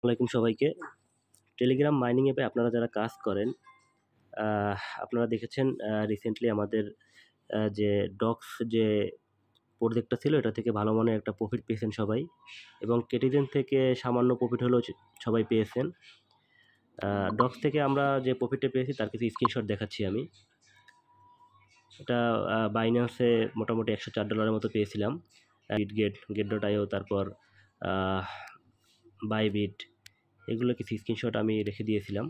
আসসালামাইকুম সবাইকে। Telegram mining অ্যাপে আপনারা যারা কাজ করেন, আপনারা দেখেছেন রিসেন্টলি আমাদের যে ডক্স যে প্রজেক্টটা ছিল এটা থেকে ভালো মানের একটা প্রফিট পেয়েছেন সবাই, এবং কেটিজেন থেকে সামান্য প্রফিট হলেও সবাই পেয়েছেন। ডক্স থেকে আমরা যে প্রফিটটা পেয়েছি তার কিছু স্ক্রিনশট দেখাচ্ছি আমি। এটা বাইন্যান্সে মোটামুটি $104 মতো পেয়েছিলাম। গেট.আইও, তারপর বাইবিট, এগুলো কিছু স্ক্রিনশট আমি রেখে দিয়েছিলাম।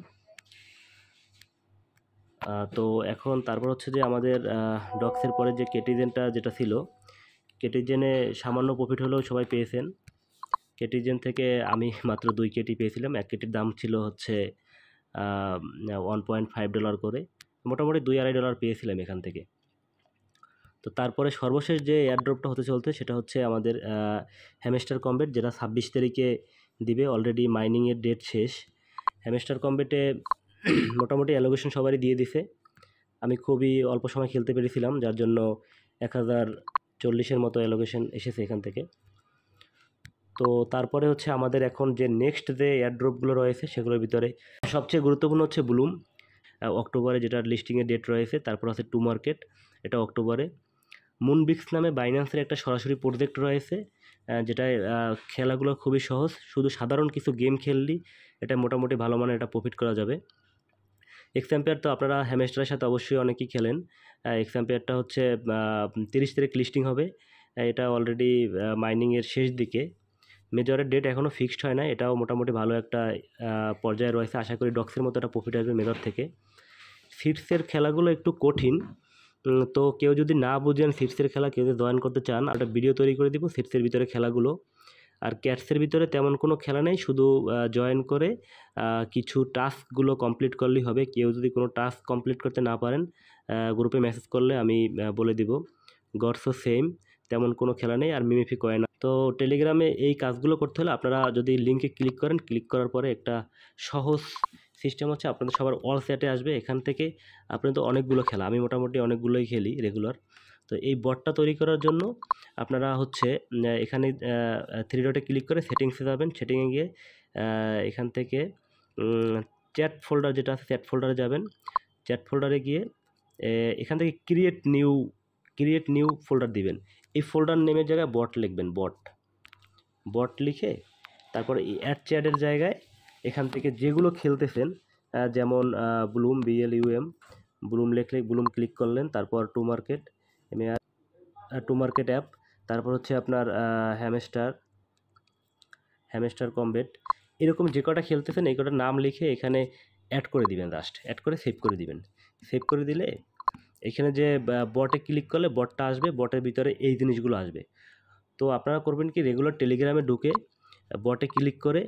তো এখন তারপর হচ্ছে যে আমাদের ডক্সের পরে যে কেটিজেনটা যেটা ছিল, কেটিজেনে সামান্য প্রফিট হলেও সবাই পেয়েছেন। কেটিজেন থেকে আমি মাত্র 2 কেটি পেয়েছিলাম। 1 কেটির দাম ছিল হচ্ছে $1.5 করে, মোটামুটি $2-2.5 পেয়েছিলাম এখান থেকে। তো তারপরে সর্বশেষ যে এয়ারড্রপটা হতে চলছে সেটা হচ্ছে আমাদের হ্যামস্টার কমবেট, যেটা 26 তারিখে দিবে। অলরেডি মাইনিংয়ের ডেট শেষ। হ্যামস্টার কমবেটে মোটামুটি অ্যালোকেশন সবারই দিয়ে দিছে। আমি খুবই অল্প সময় খেলতে পেরেছিলাম, যার জন্য 1040-এর মতো অ্যালোকেশন এসেছে এখান থেকে। তো তারপরে হচ্ছে আমাদের এখন যে নেক্সট যে এয়ারড্রপগুলো রয়েছে সেগুলোর ভিতরে সবচেয়ে গুরুত্বপূর্ণ হচ্ছে ব্লুম, অক্টোবরে যেটার লিস্টিংয়ের ডেট রয়েছে। তারপর আছে টু মার্কেট, এটা অক্টোবরে। মুনবিক্স নামে বাইন্যান্সের একটা সরাসরি প্রজেক্ট রয়েছে, যেটায় খেলাগুলো খুবই সহজ, শুধু সাধারণ কিছু গেম খেললেই এটা মোটামুটি ভালো মানের একটা প্রফিট করা যাবে। এক্সাম্পিয়ার তো আপনারা হ্যামস্টারের সাথে অবশ্যই অনেকেই খেলেন। এক্সাম্পিয়ারটা হচ্ছে 30 তারিখ লিস্টিং হবে। এটা অলরেডি মাইনিংয়ের শেষ দিকে। মেজরের ডেট এখনও ফিক্সড হয় না, এটাও মোটামুটি ভালো একটা পর্যায়ে রয়েছে। আশা করি ডক্সের মতো একটা প্রফিট আসবে মেজর থেকে। সিটসের খেলাগুলো একটু কঠিন, তো কেউ যদি না বুঝেন সিটসের খেলা, কেউ যদি জয়েন করতে চান, একটা ভিডিও তৈরি করে দিব সিটসের ভিতরে খেলাগুলো। আর ক্যাটসের ভিতরে তেমন কোনো খেলা নেই, শুধু জয়েন করে কিছু টাস্কগুলো কমপ্লিট করলেই হবে। কেউ যদি কোনো টাস্ক কমপ্লিট করতে না পারেন, গ্রুপে মেসেজ করলে আমি বলে দিব। গডসো সেম, তেমন কোনো খেলা নেই, আর মিমিফি কয়েন। তো টেলিগ্রামে এই কাজগুলো করতে হলে আপনারা যদি লিঙ্কে ক্লিক করেন, ক্লিক করার পরে একটা সহজ সিস্টেম হচ্ছে আপনাদের সবার অল চ্যাটে আসবে। এখান থেকে আপনি তো অনেকগুলো খেলা, আমি মোটামুটি অনেকগুলোই খেলি রেগুলার। তো এই বটটা তৈরি করার জন্য আপনারা হচ্ছে এখানে 3 ডটে ক্লিক করে সেটিংসে যাবেন। সেটিংয়ে গিয়ে এখান থেকে চ্যাট ফোল্ডার যেটা আছে, চ্যাট ফোল্ডারে যাবেন। চ্যাট ফোল্ডারে গিয়ে এখান থেকে ক্রিয়েট নিউ ফোল্ডার দিবেন। এই ফোল্ডার নেমের জায়গায় বট লিখবেন, বট লিখে তারপরে এই অ্যাড চ্যাটের জায়গায় এখান থেকে যেগুলো খেলতেছেন, যেমন ব্লুম, BLUM, ব্লুম লিখলে ব্লুম ক্লিক করলেন। তারপর টু মার্কেট অ্যাপ, তারপর হচ্ছে আপনার হ্যামস্টার কমবেট, এরকম যে কটা খেলতেছেন এই কটার নাম লিখে এখানে অ্যাড করে দিবেন। অ্যাড করে সেভ করে দিবেন। সেভ করে দিলে এখানে যে বটে ক্লিক করলে বটটা আসবে, বটের ভিতরে এই জিনিসগুলো আসবে। তো আপনারা করবেন কি, রেগুলার টেলিগ্রামে ঢুকে বটে ক্লিক করে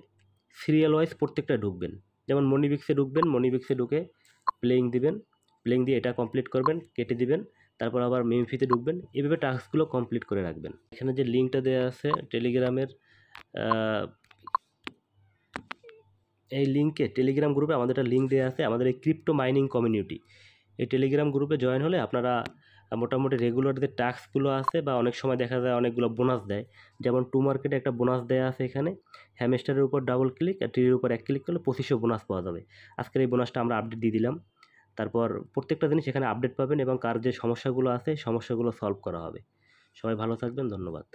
সিরিয়াল ওয়াইজ প্রত্যেকটা ঢুকবেন। যেমন মনিবিক্সে ঢুকবেন, মনিবিক্সে ঢুকে প্লেইং দিবেন, প্লেইং দিয়ে এটা কমপ্লিট করবেন, কেটে দিবেন। তারপর আবার মিমফিতে ঢুকবেন, এভাবে টাস্কগুলো কমপ্লিট করে রাখবেন। এখানে যে লিঙ্কটা দেওয়া আছে টেলিগ্রামের, এই লিঙ্কে টেলিগ্রাম গ্রুপে আমাদের একটা লিঙ্ক দেওয়া আছে, আমাদের এই ক্রিপ্টো মাইনিং কমিউনিটি। এই টেলিগ্রাম গ্রুপে জয়েন হলে আপনারা মোটামুটি রেগুলার যে টাস্কগুলো আছে, বা অনেক সময় দেখা যায় অনেকগুলো বোনাস দেয়, যেমন টু মার্কেটে একটা বোনাস দেওয়া আছে এখানে। হ্যামস্টারের উপর ডাবল ক্লিক আর টির উপর 1 ক্লিক করলে 2500 বোনাস পাওয়া যাবে। আজকের এই বোনাসটা আমরা আপডেট দিয়ে দিলাম। তারপর প্রত্যেকটা জিনিস এখানে আপডেট পাবেন, এবং কার যে সমস্যাগুলো আছে সমস্যাগুলো সলভ করা হবে। সবাই ভালো থাকবেন, ধন্যবাদ।